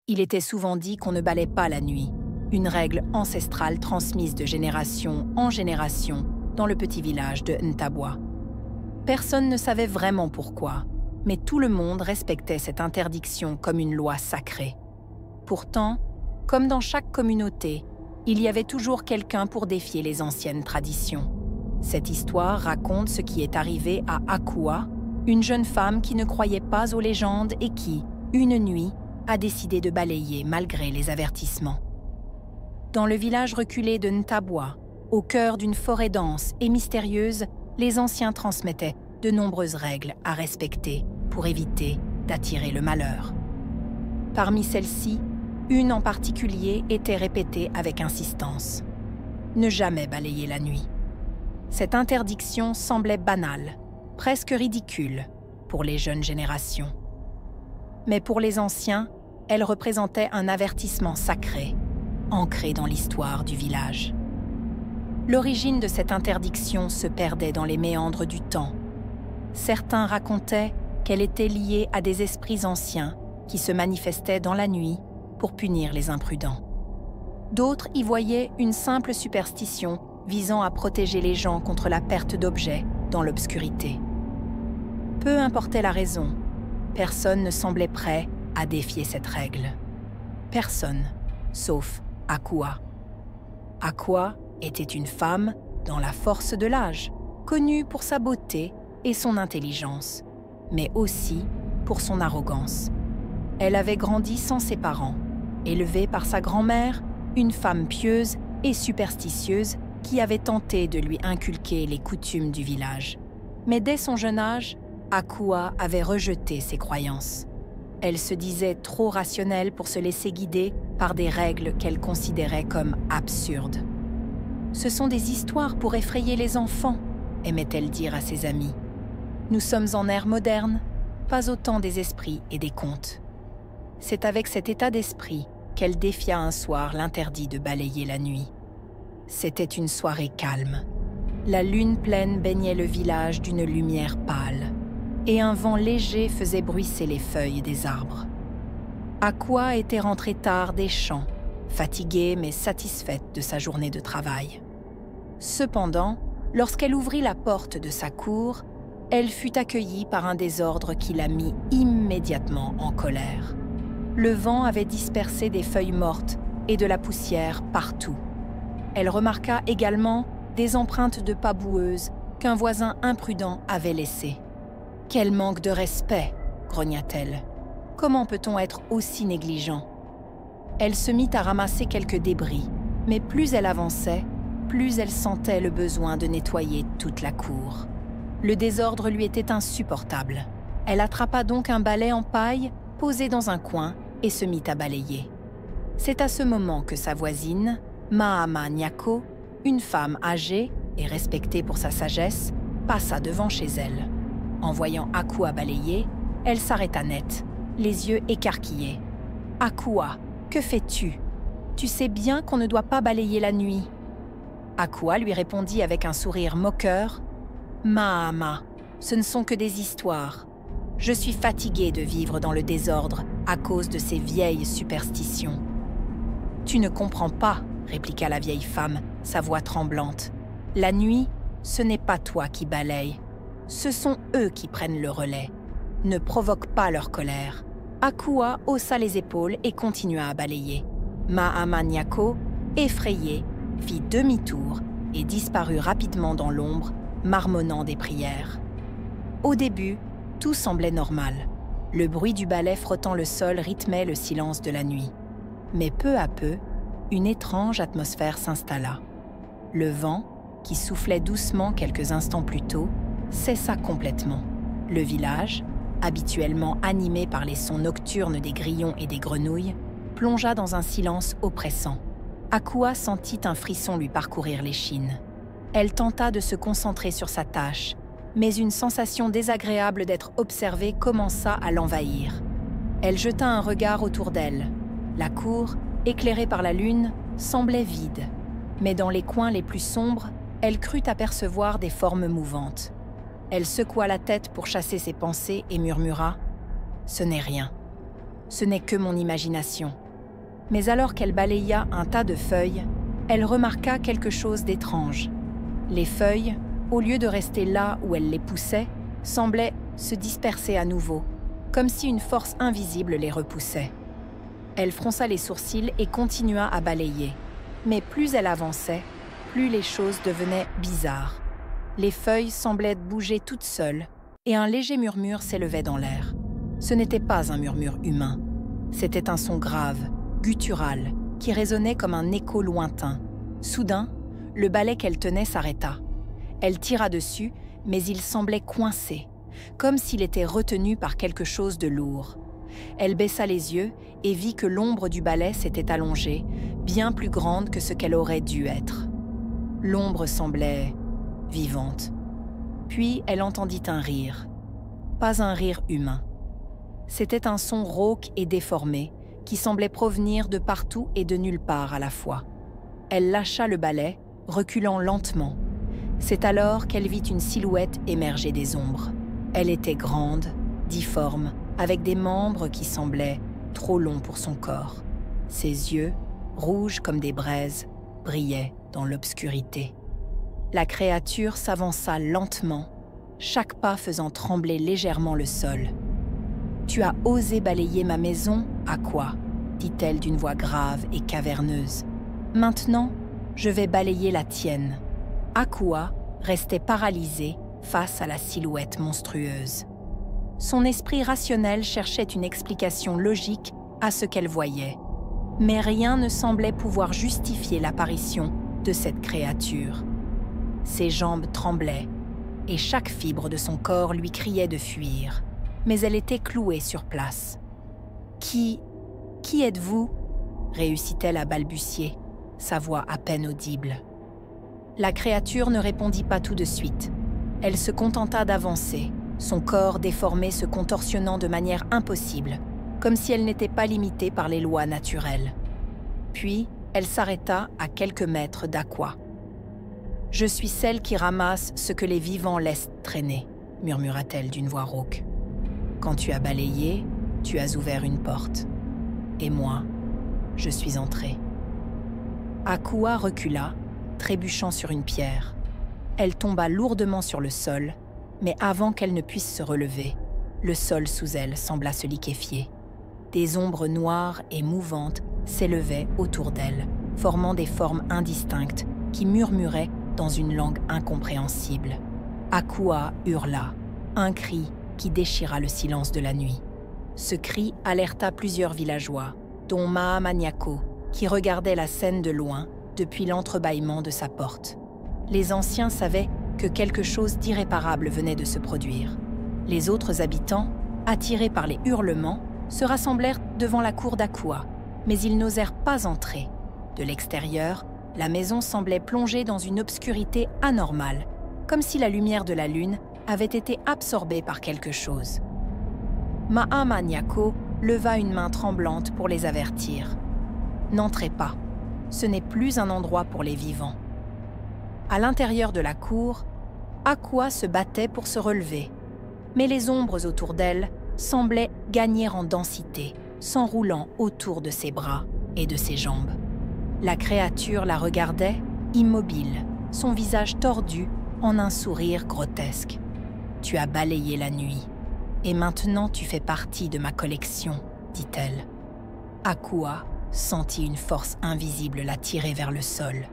Il était souvent dit qu'on ne balaie pas la nuit, une règle ancestrale transmise de génération en génération dans le petit village de Ntabwa. Personne ne savait vraiment pourquoi, mais tout le monde respectait cette interdiction comme une loi sacrée. Pourtant, comme dans chaque communauté, il y avait toujours quelqu'un pour défier les anciennes traditions. Cette histoire raconte ce qui est arrivé à Akua, une jeune femme qui ne croyait pas aux légendes et qui, une nuit, a décidé de balayer malgré les avertissements. Dans le village reculé de Ntabwa, au cœur d'une forêt dense et mystérieuse, les anciens transmettaient de nombreuses règles à respecter pour éviter d'attirer le malheur. Parmi celles-ci, une en particulier était répétée avec insistance. Ne jamais balayer la nuit. Cette interdiction semblait banale, presque ridicule pour les jeunes générations. Mais pour les anciens, elle représentait un avertissement sacré, ancré dans l'histoire du village. L'origine de cette interdiction se perdait dans les méandres du temps. Certains racontaient qu'elle était liée à des esprits anciens qui se manifestaient dans la nuit pour punir les imprudents. D'autres y voyaient une simple superstition visant à protéger les gens contre la perte d'objets dans l'obscurité. Peu importait la raison, personne ne semblait prêt à défier cette règle. Personne, sauf Akua. Akua était une femme dans la force de l'âge, connue pour sa beauté et son intelligence, mais aussi pour son arrogance. Elle avait grandi sans ses parents, élevée par sa grand-mère, une femme pieuse et superstitieuse qui avait tenté de lui inculquer les coutumes du village. Mais dès son jeune âge, Akua avait rejeté ses croyances. Elle se disait trop rationnelle pour se laisser guider par des règles qu'elle considérait comme absurdes. « Ce sont des histoires pour effrayer les enfants », aimait-elle dire à ses amis. « Nous sommes en ère moderne, pas autant des esprits et des contes. » C'est avec cet état d'esprit qu'elle défia un soir l'interdit de balayer la nuit. C'était une soirée calme. La lune pleine baignait le village d'une lumière pâle, et un vent léger faisait bruisser les feuilles des arbres. Akua était rentrée tard des champs, fatiguée mais satisfaite de sa journée de travail. Cependant, lorsqu'elle ouvrit la porte de sa cour, elle fut accueillie par un désordre qui la mit immédiatement en colère. Le vent avait dispersé des feuilles mortes et de la poussière partout. Elle remarqua également des empreintes de pas boueuses qu'un voisin imprudent avait laissées. « Quel manque de respect !» grogna-t-elle. « Comment peut-on être aussi négligent ?» Elle se mit à ramasser quelques débris, mais plus elle avançait, plus elle sentait le besoin de nettoyer toute la cour. Le désordre lui était insupportable. Elle attrapa donc un balai en paille posé dans un coin et se mit à balayer. C'est à ce moment que sa voisine, Mahama Nyako, une femme âgée et respectée pour sa sagesse, passa devant chez elle. En voyant Akua balayer, elle s'arrêta net, les yeux écarquillés. « Akua, que fais-tu? Tu sais bien qu'on ne doit pas balayer la nuit. » Akua lui répondit avec un sourire moqueur. « Mahama, ce ne sont que des histoires. Je suis fatiguée de vivre dans le désordre à cause de ces vieilles superstitions. »« Tu ne comprends pas, » répliqua la vieille femme, sa voix tremblante. « La nuit, ce n'est pas toi qui balayes. Ce sont eux qui prennent le relais. Ne provoque pas leur colère. » Akua haussa les épaules et continua à balayer. Mahama Nyako, effrayée, fit demi-tour et disparut rapidement dans l'ombre, marmonnant des prières. Au début, tout semblait normal. Le bruit du balai frottant le sol rythmait le silence de la nuit. Mais peu à peu, une étrange atmosphère s'installa. Le vent, qui soufflait doucement quelques instants plus tôt, cessa complètement. Le village, habituellement animé par les sons nocturnes des grillons et des grenouilles, plongea dans un silence oppressant. Akua sentit un frisson lui parcourir l'échine. Elle tenta de se concentrer sur sa tâche, mais une sensation désagréable d'être observée commença à l'envahir. Elle jeta un regard autour d'elle. La cour, éclairée par la lune, semblait vide, mais dans les coins les plus sombres, elle crut apercevoir des formes mouvantes. Elle secoua la tête pour chasser ses pensées et murmura « Ce n'est rien ». ce n'est que mon imagination. » Mais alors qu'elle balaya un tas de feuilles, elle remarqua quelque chose d'étrange. Les feuilles, au lieu de rester là où elle les poussait, semblaient se disperser à nouveau, comme si une force invisible les repoussait. Elle fronça les sourcils et continua à balayer. Mais plus elle avançait, plus les choses devenaient bizarres. Les feuilles semblaient bouger toutes seules, et un léger murmure s'élevait dans l'air. Ce n'était pas un murmure humain. C'était un son grave, guttural, qui résonnait comme un écho lointain. Soudain, le balai qu'elle tenait s'arrêta. Elle tira dessus, mais il semblait coincé, comme s'il était retenu par quelque chose de lourd. Elle baissa les yeux et vit que l'ombre du balai s'était allongée, bien plus grande que ce qu'elle aurait dû être. L'ombre semblait vivante. Puis elle entendit un rire. Pas un rire humain. C'était un son rauque et déformé, qui semblait provenir de partout et de nulle part à la fois. Elle lâcha le balai, reculant lentement. C'est alors qu'elle vit une silhouette émerger des ombres. Elle était grande, difforme, avec des membres qui semblaient trop longs pour son corps. Ses yeux, rouges comme des braises, brillaient dans l'obscurité. La créature s'avança lentement, chaque pas faisant trembler légèrement le sol. « Tu as osé balayer ma maison, Aqua ?» dit-elle d'une voix grave et caverneuse. « Maintenant, je vais balayer la tienne. » Aqua restait paralysée face à la silhouette monstrueuse. Son esprit rationnel cherchait une explication logique à ce qu'elle voyait. Mais rien ne semblait pouvoir justifier l'apparition de cette créature. Ses jambes tremblaient, et chaque fibre de son corps lui criait de fuir. Mais elle était clouée sur place. « Qui êtes-vous » réussit-elle à balbutier, sa voix à peine audible. La créature ne répondit pas tout de suite. Elle se contenta d'avancer, son corps déformé se contorsionnant de manière impossible, comme si elle n'était pas limitée par les lois naturelles. Puis, elle s'arrêta à quelques mètres d'Aqua. « Je suis celle qui ramasse ce que les vivants laissent traîner », murmura-t-elle d'une voix rauque. « Quand tu as balayé, tu as ouvert une porte. Et moi, je suis entrée. » Aqua recula, trébuchant sur une pierre. Elle tomba lourdement sur le sol, mais avant qu'elle ne puisse se relever, le sol sous elle sembla se liquéfier. Des ombres noires et mouvantes s'élevaient autour d'elle, formant des formes indistinctes qui murmuraient dans une langue incompréhensible. Aqua hurla, un cri qui déchira le silence de la nuit. Ce cri alerta plusieurs villageois, dont Mahamaniako, qui regardait la scène de loin depuis l'entrebâillement de sa porte. Les anciens savaient que quelque chose d'irréparable venait de se produire. Les autres habitants, attirés par les hurlements, se rassemblèrent devant la cour d'Aqua, mais ils n'osèrent pas entrer. De l'extérieur, la maison semblait plongée dans une obscurité anormale, comme si la lumière de la lune avait été absorbée par quelque chose. Mahamaniako leva une main tremblante pour les avertir. « N'entrez pas, ce n'est plus un endroit pour les vivants. » À l'intérieur de la cour, Aqua se battait pour se relever, mais les ombres autour d'elle semblaient gagner en densité, s'enroulant autour de ses bras et de ses jambes. La créature la regardait, immobile, son visage tordu en un sourire grotesque. « Tu as balayé la nuit, et maintenant tu fais partie de ma collection, » dit-elle. Aqua sentit une force invisible la tirer vers le sol.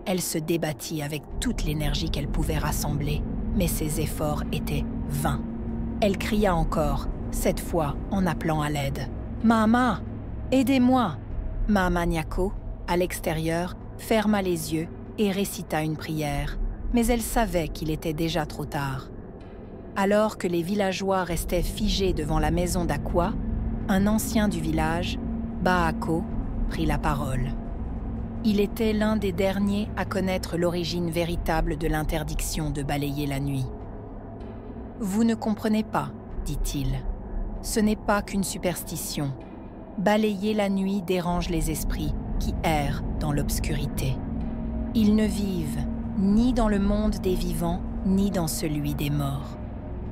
Elle se débattit avec toute l'énergie qu'elle pouvait rassembler, mais ses efforts étaient vains. Elle cria encore, cette fois en appelant à l'aide. « Mama, aidez-moi » Mahamaniako, à l'extérieur, ferma les yeux et récita une prière, mais elle savait qu'il était déjà trop tard. Alors que les villageois restaient figés devant la maison d'Aqua, un ancien du village, Baako, prit la parole. Il était l'un des derniers à connaître l'origine véritable de l'interdiction de balayer la nuit. « Vous ne comprenez pas, dit-il. Ce n'est pas qu'une superstition. Balayer la nuit dérange les esprits qui errent dans l'obscurité. Ils ne vivent ni dans le monde des vivants, ni dans celui des morts.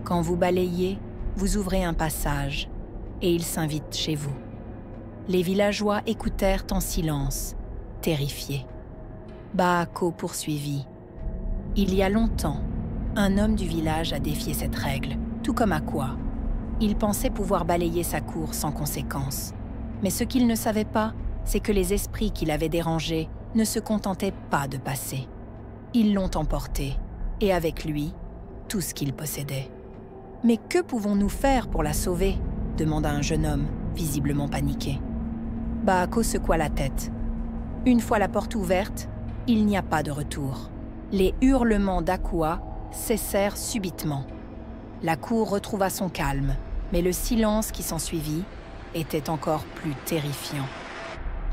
Quand vous balayez, vous ouvrez un passage, et ils s'invitent chez vous. Les villageois écoutèrent en silence, terrifiés. Bahako poursuivit. « Il y a longtemps, un homme du village a défié cette règle, tout comme Aqua. Il pensait pouvoir balayer sa cour sans conséquence. Mais ce qu'il ne savait pas, c'est que les esprits qui l'avaient dérangé ne se contentaient pas de passer. Ils l'ont emporté, et avec lui, tout ce qu'il possédait. « Mais que pouvons-nous faire pour la sauver ?» demanda un jeune homme, visiblement paniqué. Bahako secoua la tête. Une fois la porte ouverte, il n'y a pas de retour. Les hurlements d'Aqua cessèrent subitement. La cour retrouva son calme, mais le silence qui s'ensuivit était encore plus terrifiant.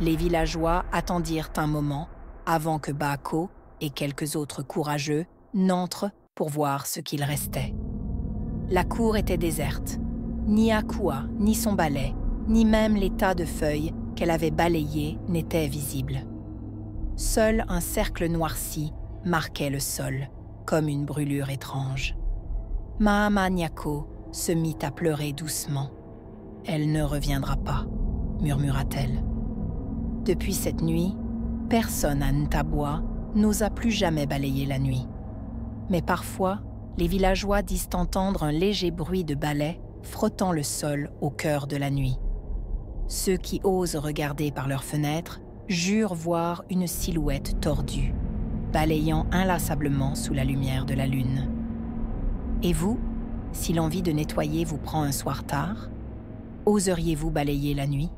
Les villageois attendirent un moment avant que Bahako et quelques autres courageux n'entrent pour voir ce qu'il restait. La cour était déserte. Ni Aqua, ni son balai, ni même les tas de feuilles qu'elle avait balayées n'étaient visibles. Seul un cercle noirci marquait le sol, comme une brûlure étrange. Mahama Nyako se mit à pleurer doucement. « Elle ne reviendra pas », murmura-t-elle. Depuis cette nuit, personne à Ntabwa n'osa plus jamais balayer la nuit. Mais parfois, les villageois disent entendre un léger bruit de balai frottant le sol au cœur de la nuit. Ceux qui osent regarder par leurs fenêtres jurent voir une silhouette tordue, balayant inlassablement sous la lumière de la lune. Et vous, si l'envie de nettoyer vous prend un soir tard, oseriez-vous balayer la nuit ?